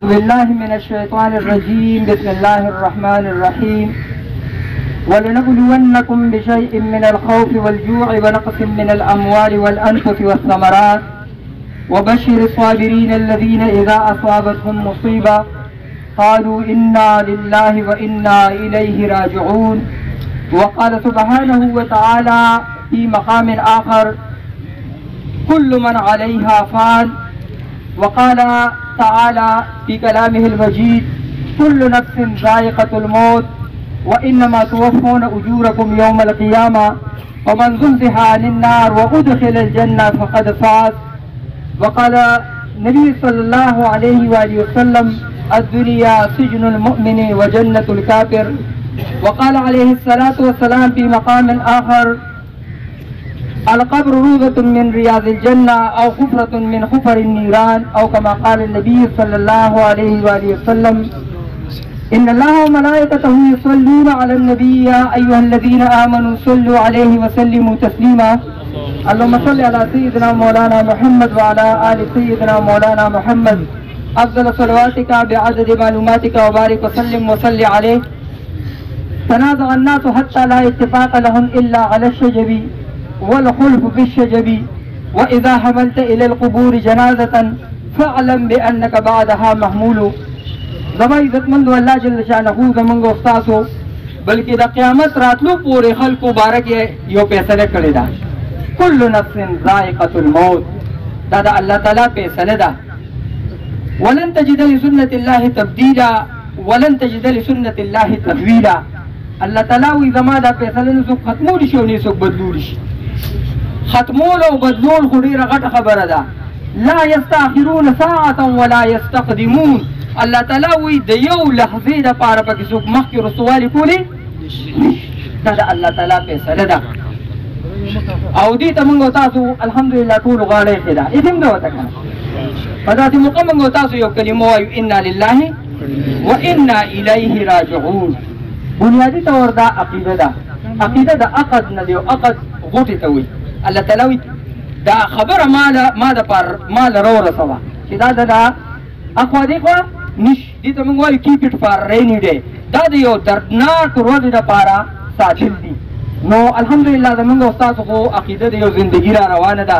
بالله من الشيطان الرجيم. بسم الله الرحمن الرحيم. ولنبلونكم بشيء من الخوف والجوع ونقص من الأموال والأنفس والثمرات وبشر الصابرين الذين إذا أصابتهم مصيبة قالوا إنا لله وإنا إليه راجعون. وقال سبحانه وتعالى في مقام آخر: كل من عليها فان. وقال تعالى في كلامه المجيد: كل نفس ذائقة الموت وإنما توفون أجوركم يوم القيامة ومن زحزح عن النار وأدخل الجنة فقد فاز. وقال النبي صلى الله عليه وآله وسلم: الدنيا سجن المؤمن وجنة الكافر. وقال عليه الصلاة والسلام في مقام آخر: القبر روضة من رياض الجنة أو حفرة من حفر النيران، أو كما قال النبي صلى الله عليه وآله وسلم: إن الله وملائكته يصلون على النبي يا أيها الذين آمنوا صلوا عليه وسلموا تسليما. اللهم صل على سيدنا مولانا محمد وعلى آل سيدنا مولانا محمد أفضل صلواتك بعدد معلوماتك وبارك وسلم وصل عليه. تنازع الناس حتى لا اتفاق لهم إلا على الشجب والخلف بالشجب، وإذا حملت إلى القبور جنازة فاعلم بأنك بعدها محمول. زما عزتمند الله جل شانه زمونږ استاسو بلکې د قیامت راتلو پورې خلکو بارک یو فیصله کړې ده: كل نفس ذائقة الموت. دا د الله تعالی فیصله ده. ولن تجد لسنة الله تبديلا ولن تجد لسنة الله تحويلا. الله تعالی وی زما دا فیصله نه څوک ختمولی شي او نه څوک بدلولی شي. ختمول او بدلول خو ډېره غټه خبره ده. لا یستاخرون ساعة ولا یستقدمون. الله تعالی وی د یو لحظې دپاره پکې څوک مخکې رستوالي کولی دا د الله تعالی فیصله ده. او دې ته موږ تاسو الحمدلله ټول غاړه ایښې ده. ایښیم ده ورته که نه؟ په داسې موقع موږ تاسو یو کلمه وایو: انا لله وانا الیه راجعون. بنیادي طور دا عقیده ده. عقیده د عقد نه دی او عقد غوټې ته وایي. الله تعالی وایي دا خبره ما د را ورسوه چې دا د اخوا دېخوا نشي. دې ته موږ وایو کیپ اټ فار ریني ډے. دا د یو دردناک ورځې دپاره ساتل دي. نو الحمدلله زموږ استاسو خو عقیده د یو زندګي را روانه ده.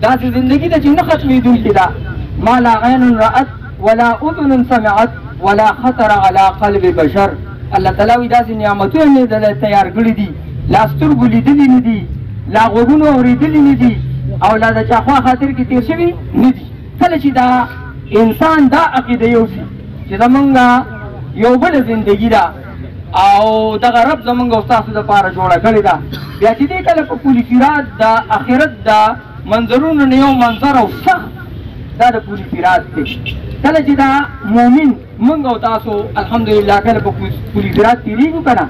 داسې زندګي ده چې نه ختمېدونکې ده. ما لا عین رأت ولا اذن سمعت ولا خطر على قلب بشر. الله تعالی وایي داسې نعمتونه مې دله تیار کړي دي، لا سترګو لیدلي نه دي، لا غوږونو اورېدلي نه دي، او لا د چا خوا خاطر کې تېر شوي نه دي. کله چې دا انسان دا عقیده یوسي چې زمونږ یو بله زندګي ده او دغه رب زمونږ او ستاسو دپاره جوړه کړې ده، بیا چې دې کله په پولیسرات د آخرت د منظرونو نه یو منظر او سخت دا د پولیسرات دی. کله چې دا مؤمن موږ او تاسو الحمدلله کله په پولیسرات تېرېږو که نه،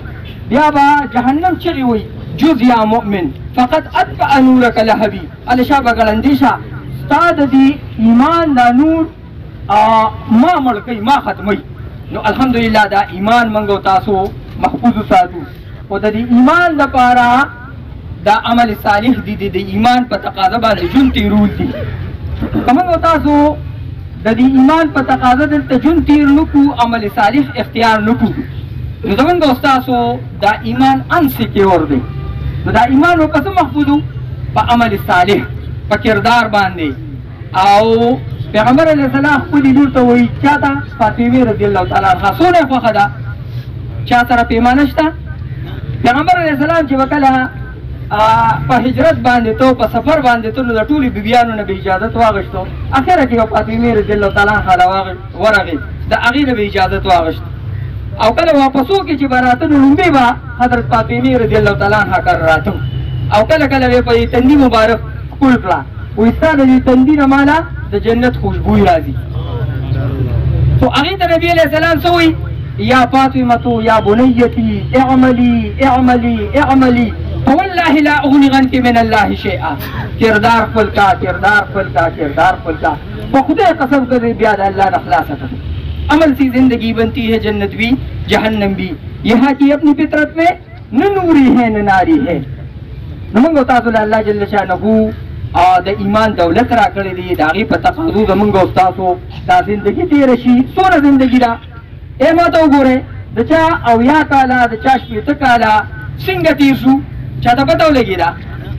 بیا به جهنم چغې وایي: جز یا مؤمن فقط اتبع نورک لهبي. هلې شا به ګړندې شه، ستا د دې ایمان دا نور ما مړ کوي، ما ختموي. نو الحمدلله دا ایمان موږ او تاسو محفوظ وساتو. خو د دې ایمان دپاره دا عمل صالح دي، د ایمان په تقاضا باندې ژوند تېرول دي. که موږ او تاسو د دې ایمان په تقاضا دلته ژوند تېر نه کړو، عمل صالح اختیار نه کړو، نو زموږ او ستاسو دا ایمان انسیکیور دی. نو دا ایمان به په څه محفوظ په عمل صالح، په کردار باندې. او پیغمبر علیه السلام خپلې لور ته وایي چا ته؟ فاطمې رضی الله تعالی عنها. څونه یې خوښه ده؟ چا سره پیمانه شته؟ پیغمبر علیه السلام چې به کله په هجرت باندې تو په سفر باندې تو نو د ټولې بیبیانو نه به اجازت واغېستو. اخره کې به فاطمې رضی الله تعالی عنها ورغې، د هغې نه به اجازت واغېست. او کله واپسو کې چې به راته نو لومبې به حضرت فاطمې رضی الله تعالی عنها کره راته، او کله کله به په تندي مبارک ښکل کړه، وایي ستا د دې تندي نه ماله د جنت خوشبوی راځي. خو هغې ته نبي علیه السلام څه وایي؟ یا فاطمة یا بنیتي اعملي اعملي اعملي فوالله لا اغني عنك من الله شیئا. کردار خپل کا، کردار خپل کا، کردار خپل کا. په خدای قسم کرے بیا د الله نه خلاصه کر. عمل سی زندگی بنتی ہے، جنت بھی جہنم بھی. یہاں کی اپنی فطرت میں نہ نوری ہے نہ ناری ہے. نو موږ تاسو له الله جل شانه د ایمان دولت را کړی دی د هغې په تقاضو زمونږ او ستاسو دا زندګي تېره شي. څومره زندګي ده ای ما ته وګورئ د چا 80 کاله د چا 80 کاله څنګه تېر شو چا ته پته ولګېده.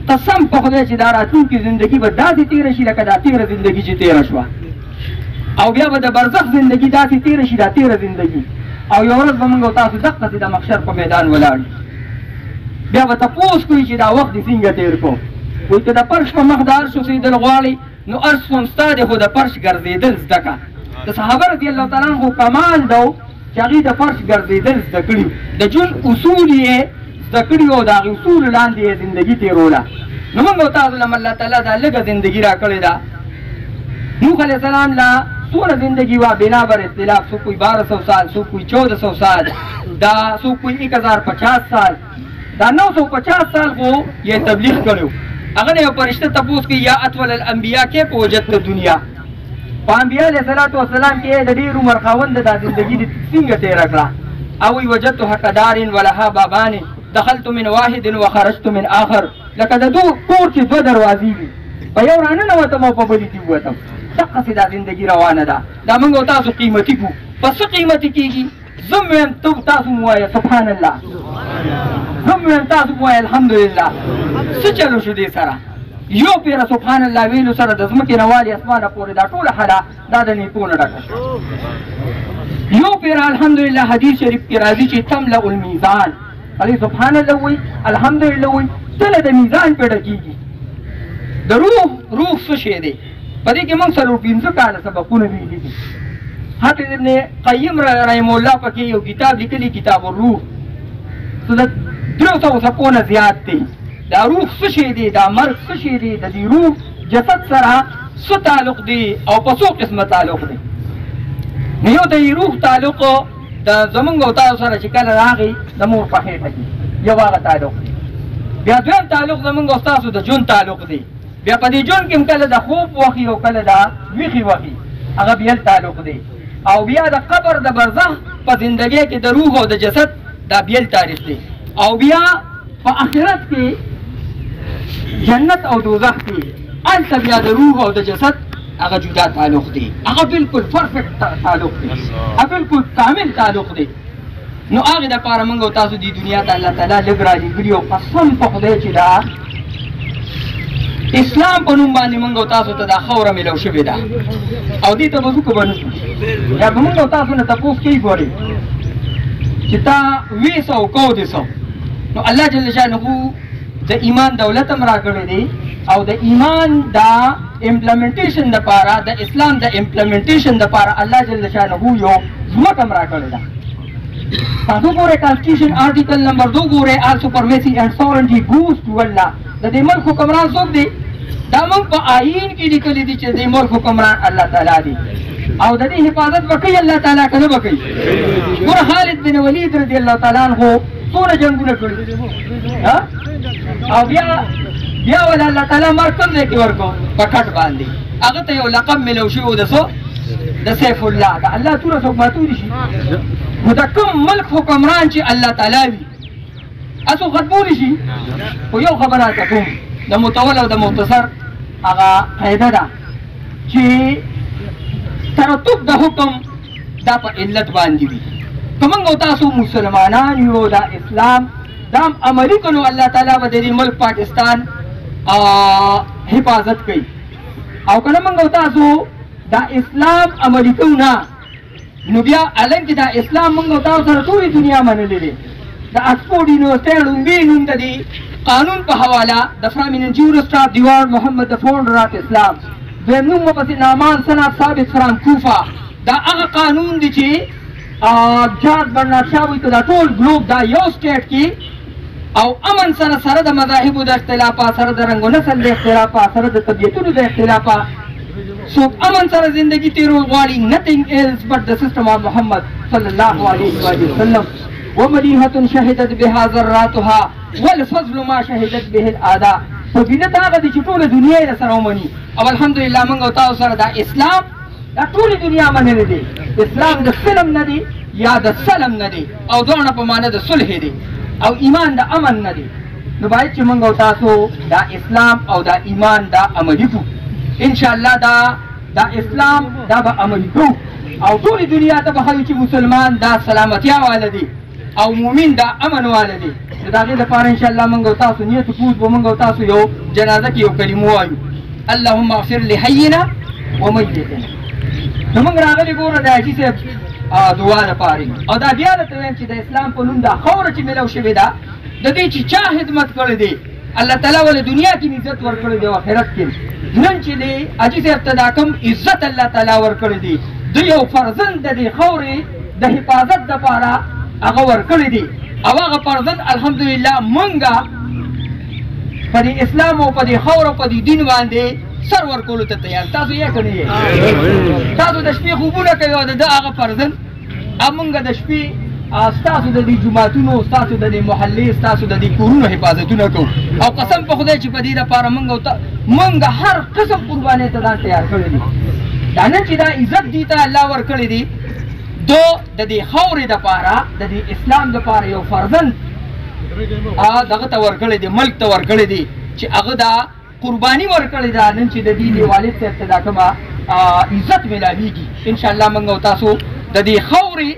قسم په خدای چې دا راتلونکې زندګي به داسې تېره شي لکه دا تېره زندګي چې تېره شوه، او بیا به د برزخ زندګي داسې تېره شي دا تېره زندګي، او یو ورځ به موږ او تاسو دقسې د محشر په میدان ولاړ بیا به تپوس کوي چې دا وخت دې څنګه تېر کړو. وایي که د فرش په مخ د عرش اوسېدل غواړې نو عرش هم ستا دی خو د فرش ګرځېدل زده کړه. د صحابه رضي الله تعالی عنه کمال ده چې هغوی د فرش ګرځېدل زده کړي، د ژوند اصول یې زده کړي او د هغې اصولو لاندې یې زندګي تېروله. نو موږ او تاسو له الله تعالی دا لږه زندګي را کړې ده. نوح علیه السلام له څومره زندگی وا بنا بر اختلاف، سو کوئی 1200 سال، سو کوئی 1400 سال، دا سو کوئی 1050 سال، دا 950 سال کو یہ تبلیغ کړو. هغه یو فرشته تپوس کوي یا اطول الانبیاء کې په وجدت دنیا په انبیاء علیه السلام کې د ډېر عمر خاوند د زندگی د څنګه تېره کړه. او وجدت حق دار ولها بابان دخلت من واحد وخرجت من آخر، لکه د دو کور چې دوه دروازې وي، په یو راننوتم او په بلې دې ووتم. دقسې دا زندګي روانه ده. دا موږ او تاسو قیمتي کړو. په څه قیمتي کېږي؟ زه م ویم تاسو مو وایه سبحان الله، زه م ویم تاسو مو وایه الحمدلله. څه چلو شو دې سره؟ یو پیره سبحان الله ویلو سره د ځمکې نه والي اسمانه پورې دا ټوله حله دا د نیکو نه ډکه شوه. یو پیره الحمدلله حدیث شریف کې راځي چې تملأ المیزان، هغې سبحان الله وایي الحمدلله وایي تله د میزان پې ډکېږي. د روح څه شی دی؟ په دې کې موږ 4-5 کاله سبقونه ویلي دي. حافظ ابن قیم رحمه الله پکې یو کتاب لیکلی کتاب الروح، څه د 300 څپو نه زیات دی. دا روح څه شی دی؟ دا مرګ څه شی دی؟ د دې روح جسد سره څه تعلق دی او په څو قسمه تعلق دی؟ نو یو د روح تعلق د زمونږ او تاسو سره چې کله راغی د مور په خېټه کې یو هغه تعلق دی. بیا دویم تعلق زمونږ او تاسو د ژوند تعلق دی. بیا په دې ژوند کې هم کله د خوب وخي او کله د ویښې وخي، هغه بیا تعلق دی. او بیا د قبر د برزخ په زندګۍ کې د روح او د جسد دا بیل تاریخ دی. او بیا په آخرت کې جنت او دوزخ کې هلته بیا د روح او د جسد هغه جدا تعلق دی. هغه بالکل پرفیکټ تعلق دی، هغه بالکل کامل تعلق دی. نو هغې دپاره موږ او تاسو دې دنیا ته الله تعالی لږ رالیږلي او قسم په خدای چې دا اسلام په نوم باندې موږ او تاسو ته دا خوره میلو شوې ده او دې ته به څوک به نشو. یا به موږ او تاسو نه تپوس کوي ګورې چې تا 200 کو دې څه، نو الله جل شانه د ایمان دولت هم راکړی دی او د ایمان دا امپلیمنټیشن دپاره د اسلام د امپلیمنټیشن دپاره الله جل شانه یو ځمکه هم راکړې ده. تاسو ګورئ کانسټیټیوشن آرټیکل نمبر 2 ګورئ آل سپرمیسي اینډ سورنټي ګوز ټو الله. د دې ملک حکمران څوک دی؟ دا موږ په آیین کې لیکلي دي چې د دې ملک حکمران الله تعالی دی او د دې حفاظت به کوي الله تعالی، که نه به کوي؟ ګوره خالد بن ولید رضي الله تعالی عنه څومره جنګونه کړي او بیا ولا الله تعالی مرګ کوم ځای کې ورکړو؟ په کټ باندې. هغه ته یو لقب میلو شوی و د څه؟ د سیف الله. د الله توره څوک ماتولی شي؟ نو د کوم ملک حکمران چې الله تعالی وي اسو ختمولی شي؟ خو یو خبره ته کوم د متول او د مختصر هغه قاعده ده چې ترتب د حکم دا په علت باندې وي. که موږ او تاسو مسلمانان یو دا اسلام دا عملي کړو الله تعالی به د دې ملک پاکستان حفاظت کوي. او که نه موږ او تاسو دا اسلام عملي کوو نه نو بیا حالانکې دا اسلام موږ او تاسو سره ټولې دنیا منلی دی. د آکسفورډ یونیورسټۍ لومبي نوم د دې قانون په حواله د فرامینن جورسټ آف دی ورلډ محمد د فاونډر آف اسلام، دویم نوم ورپسې نعمان سنت ثابت فرام کوفه. دا هغه قانون دی چې جارج برنارد شا وایي که دا ټول ګلوب دا یو سټیټ کې او امن سره سره د مذاهبو د اختلافه، سره د رنګ و نسل د اختلافه، سره د طبیعتونو د اختلافه څوک امن سره زندگی تیرول غواړي nothing else but the system of Muhammad صلی الله علیه وسلم. ومدیحة شهدت بها ذراتها والفضل ما شهدت به الاعداء. فضیلت هغه دی چې ټوله دنیا یې سره ومني. او الحمدلله موږ او تاسو سره دا اسلام دا ټولې دنیا منلی دی. اسلام د فلم نه دی یا د سلم نه دی او دواړه په معنی د صلح دی او ایمان د امن نه دی. نو باید چې موږ او تاسو دا اسلام او دا ایمان دا عملي کړو. ان شاء الله دا اسلام دا به عملي کوو او ټولې دنیا ته به ښیو چې مسلمان دا سلامتیا واله دی او مؤمن دا امن واله دی. نو د هغې دپاره ان شاء الله موږ او تاسو نیت وکړو به موږ او تاسو یو جنازه کې یو کلمه ووایو اللهم اغفر لحینا ومیتنا. نو موږ راغلي ګوره د حاجي صاحب دعا دپاره او دا بیا درته وایم چې د اسلام په نوم دا خاوره چې میلاو شوې ده د دې چې چا خدمت کړی دی الله تعالی ولې دنیا کې عزت ورکړی دی او آخرت کې نن چې دی حاجي صاحب ته دا کوم عزت الله تعالی ورکړی دی د یو فرزند د دې خاورې د حفاظت دپاره هغه ورکړی دی او هغه فرزند الحمدلله مونږه په دې اسلام او په دې خاوره په دې دین باندې سر ورکولو ته تیار. تاسو یې که نه یې؟ تاسو د شپې خوبونه کوئ او د ده هغه فرزند مونږ د شپې ستاسو د دې جوماتونو ستاسو د دې محلې ستاسو د دې کورونو حفاظتونه کوو او قسم په خدای چې په دې دپاره مونږ هر قسم قربانۍ ته ځان تیار کړی دي. دا نه چې دا عزت دې ته الله ورکړی دی دو د دې خاورې دپاره د دې اسلام دپاره یو فرزند دغه ته ورکړی دی ملک ته ورکړی دی چې هغه دا قرباني ورکړې ده نن چې د دې والد صاحب ته دا کومه عزت میلاویږي. انشاءالله موږ او تاسو د دې خاورې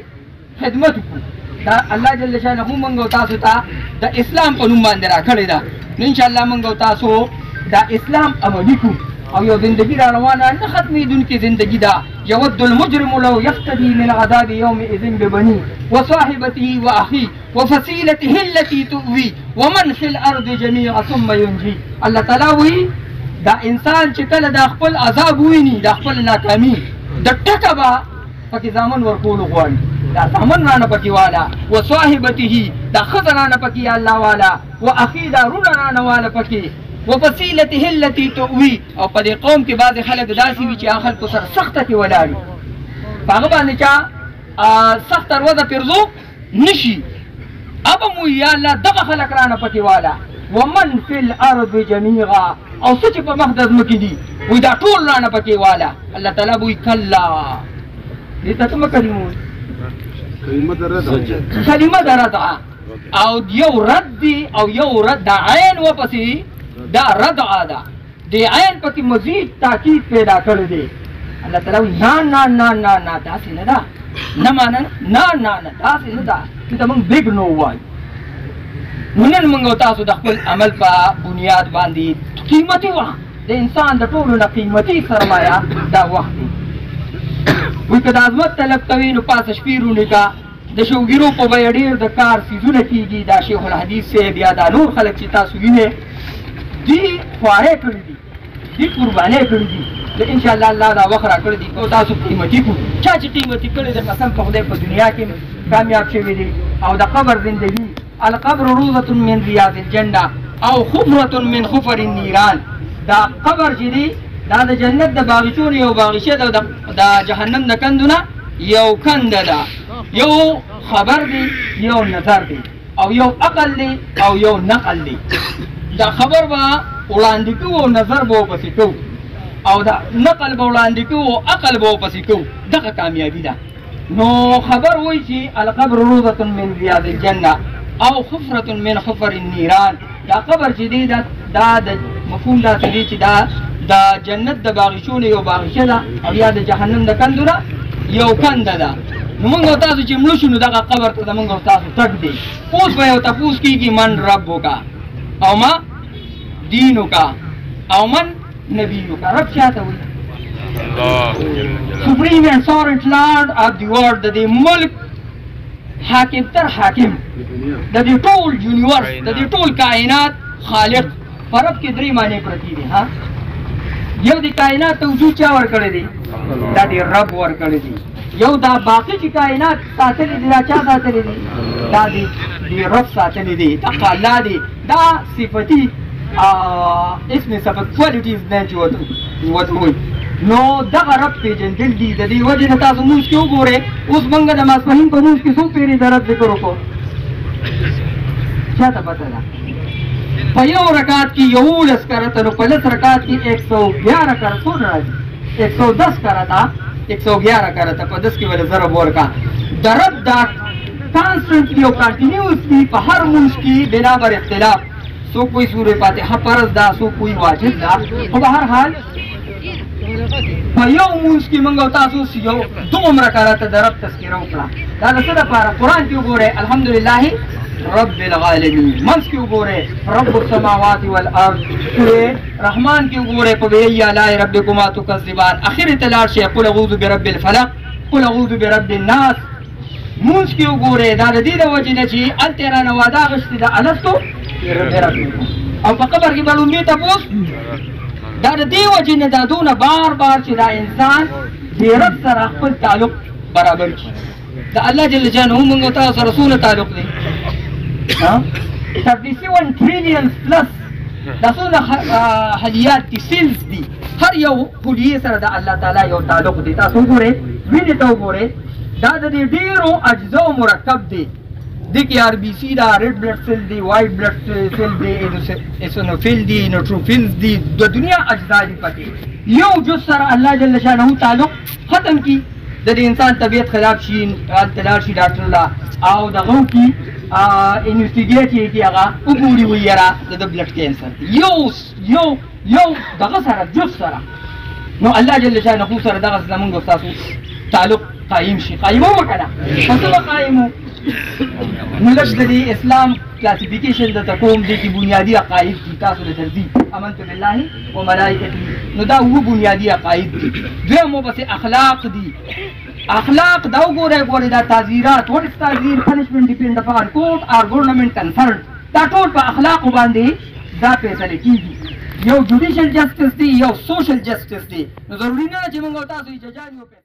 خدمت وکړو. دا الله جل شانه موږ او تاسو ته د اسلام په نوم باندې راکړې ده. نو انشاءالله موږ او تاسو دا اسلام عملي کړو او یو زندگی را روانه نه ختمېدونکې زندگی ده. یود المجرم لو یفتدي من عذاب یومئذ ببني وصاحبته واخيه وفصيلته التي تؤوي ومن في الارض جميعا ثم ينجي. الله تعالی وایي دا انسان چې کله دا خپل عذاب وویني دا خپل ناکامي د ټکه به پکې زامن ورکولو غواړي دا زامن رانه پکې والا وصاحبته دا ښځه رانه پکې الله والا واخي دا رونه رانه والا پکې وفصيلته التي تؤوي. او په دې قوم کې بعضې خلک داسې وي چې هغه خلکو سره سخته کې ولاړ وي په هغه باندې چا سخته روضه پرځو نشي ابه مو یا الله دغه خلک رانه پکې والا ومن في الارض جميعا او څه چې په مخ د ځمکې دي وایي دا ټول رانه پکې والا. الله تعالی به وایي کلا دې ته کومه کلمه وایي کلمه د ردعه او یو رد دی او یو رد د عین وپسې دا ردعه ده د عین پکې مزید تاکید پیدا کړی دی. الله تعالی وایي نه نه نه نه نه داسې نه ده نه مانه نه نه نه داسې نه ده چې ته موږ بیګ نو وایو. نو نن موږ او تاسو د خپل عمل په بنیاد باندې قیمتي وخت د انسان د ټولو نه قیمتي سرمایه دا وخت دی. وایي که د عظمت طلب کوي نو پاسه شپې رونیکه د شوګیرو په بیه ډېر د کار څیزونه کېږي. دا شیخ الحدیث صاحب یا دا نور خلک چې تاسو وینئ دي خوارې کړي دي دي قربانۍ کړي دي د انشاءالله الله دا وخت راکړی دی او تاسو قیمتي کړو. چا چې قیمتي کړی د قسم په خدای په دنیا کې کامیاب شوي دي. او د قبر زندگی القبر روضة من ریاض الجنه او خفرة من خفر النیران. دا قبر چې دی دا د جنت د باغچونو یو باغچه ده د جهنم د کندونه یو کنده ده. یو خبر دی یو نظر دی او یو عقل دی او یو نقل دی. دا خبر به وړاندې کوو او نظر به ورپسې کوو او دا نقل به وړاندې کوو او عقل به ورپسې کوو. دغه کامیابي ده. نو خبر وایي چې القبر روضة من ریاض الجنه او خفرة من خفر النیران. دا قبر چې دی دا د مفهوم داسې دی چې دا د جنت د باغچونو یو باغچه ده او یا د جهنم د کندونه یو کنده ده. نو موږ او تاسو چې مړه شو نو دغه قبر ته د موږ او تاسو تګ دی. اوس به یو تپوس کېږي من ربک او ما دینک او من نبیک. رب چاته وایي؟ سپریم اینڈ سورنٹ لارډ اف دی ورلد. د دې ملک حاکم تر حاکم د دې ټول یونیورس د دې ټول کائنات خالق. په رب کې درې معنی پرتې دي. ها یو د کائنات ته وجود چا ورکړی دی؟ دا د رب ورکړی دی. یو دا باقي چې کائنات ساتلي دي دا چا ساتلي دي؟ دا د رب ساتلي دي. دغه الله دی. دا صفتي اسم صفت کوالټیز نه چې ورته وایي. نو دغه رب پېژندل دي. د دې وجې نه تاسو مونځ کې وګورئ اوس موږ د ماسپښین په مونځ کې څو پېرې د رب ذکر وکړو چاته پته ده؟ په یو رکعت کې 11 کرته نو په 10 رکعت کې 111 کرته څونه راځي؟ 110 کرته 111 کرته په 10 کې ولې ضرب ورکړه. د رب دا کانسټنټلی او کنټینیوسلی په هر مونځ کې بنا بر اختلاف سو کوئی سورہ فاتحه فرض دا سو کوئی واجب دا خو به هر حال په یو مونځ کې موږ او تاسو یو 2 رکعات د رب تذکره وکړه دا د څه لپاره قرآن کې وګورئ الحمدلله رب العالمین منځ کې وګورئ رب السماوات والارض سورې رحمان کې وګورئ په بی آلاء ربکما تکذبان اخر ته لاړ شئ قل اعوذ برب الفلق قل اعوذ برب الناس مونځ کې وګورئ دا د دې د وجې نه چې هلته رانه واده اخیستې ده الستو او په قبر کې به لومبې تپوس دا د دې وجې نه دا دونه بار بار چې دا انسان د رب سره خپل تعلق برابر کړي د الله جل جلاله موږ او تاسو سره څونه تعلق دی 37 trillion plus دا څونه حلیات دي سیلز دي هر یو حلیې سره د الله تعالی یو تعلق دی تاسو وګورئ وینې ته وګورئ دا د دې ډېرو اجزاو مرکب دی دیکھیے آر بی سی دا ریڈ بلڈ سیل دی وائٹ بلڈ سیل دی ایسونوفیل دی نیوٹروفیلز دی دنیا اجزاء دی پتی یو جز سر اللہ جل شانہ تعلق ختم کی دا انسان طبیعت خراب شي تلار شي ډاکټر لا او دغه کی انویسټیګیټ یې کی هغه وګوري ویرا د بلډ کینسر یو دغه سره جز سره نو الله جل شانہ سره دغه زمونږ تاسو تعلق قائم شي قائمو مکړه فصل قائمو نو لږ د اسلام کلاسیفیکیشن د تقوم دی کې بنیادی عقاید دي تاسو له درځي امنت بالله و ملائکته نو دا وو بنیادی عقاید دي دویمو بس اخلاق دي اخلاق دا وګورئ دا تعزیرات what is تعزیر punishment depend upon court or government concerned دا ټول په اخلاق باندې دا فیصله کیږي یو جوډیشل جسټس دی یو سوشل جسټس دی نو ضروري نه چې موږ تاسو اجازه